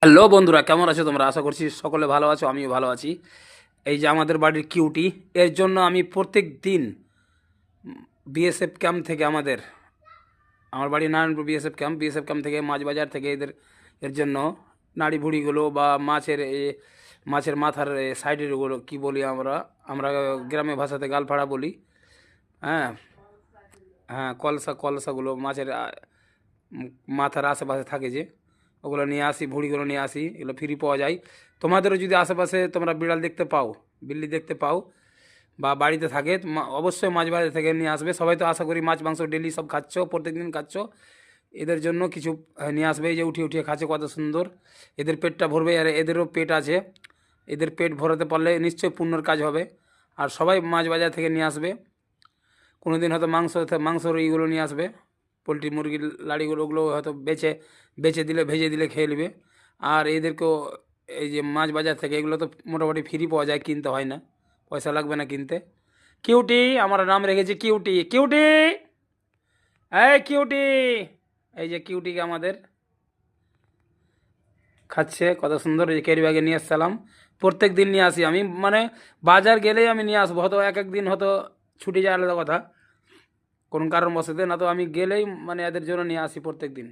Hello বন্ধুরা, কেমন আছো তোমরা? আশা করছি সকলে ভালো আছো, আমিও ভালো আছি। এই যে আমাদের বাড়ির কিউটি, এর জন্য আমি প্রত্যেক দিন বিএসএফ ক্যাম্প থেকে আমার বাড়ি নারায়ণপুর বিএসএফ ক্যাম্প থেকে মাছ বাজার থেকে এর জন্য নাড়ি ভুড়িগুলো বা মাছের মাথার সাইডের ওগুলো কী বলি আমরা আমরা গ্রামে ভাষাতে গালফাড়া বলি। হ্যাঁ, হ্যাঁ, কলসাগুলো মাছের উম, মাথার আশেপাশে থাকে যে, ওগুলো নিয়ে আসি, ভুঁড়িগুলো নিয়ে আসি, এগুলো ফ্রি পাওয়া যায়। তোমাদেরও যদি আশেপাশে তোমরা বিড়াল দেখতে পাও, বিল্লি দেখতে পাও বা বাড়িতে থাকে, অবশ্যই মাছ বাজার থেকে নিয়ে আসবে। সবাই তো আশা করি মাছ মাংস ডেলি সব খাচ্ছ, প্রত্যেক দিন খাচ্ছ। এদের জন্য কিছু নিয়ে আসবে। এই যে উঠিয়ে উঠিয়ে খাচ্ছে কত সুন্দর, এদের পেটটা ভরবে। আর এদেরও পেট আছে, এদের পেট ভরাতে পারলে নিশ্চয়ই পুণ্যর কাজ হবে। আর সবাই মাছ বাজার থেকে নিয়ে আসবে। কোনো দিন হয়তো মাংসর এইগুলো নিয়ে আসবে, পোলট্রি মুরগির লাড়িগুলো, ওগুলো হয়তো বেচে বেচে দিলে, ভেজে দিলে খেয়ে নেবে। আর এদেরকেও এই যে মাছ বাজার থেকে এগুলো তো মোটামুটি ফ্রি পাওয়া যায়, কিনতে হয় না, পয়সা লাগবে না কিনতে। কিউটি, আমার নাম রেখেছি কিউটি। কিউটি, এই কিউটি, এই যে কিউটিকে আমাদের খাচ্ছে কত সুন্দর। এই যে ক্যারি ব্যাগে নিয়ে এসছিলাম, প্রত্যেক দিন নিয়ে আসি আমি, মানে বাজার গেলেই আমি নিয়ে আসবো। হয়তো এক এক দিন হয়তো ছুটি যায়, আলাদা কথা, কোন কারণবশত, না তো আমি গেলেই মানে এদের জন্য নিয়ে আসি প্রত্যেক দিন।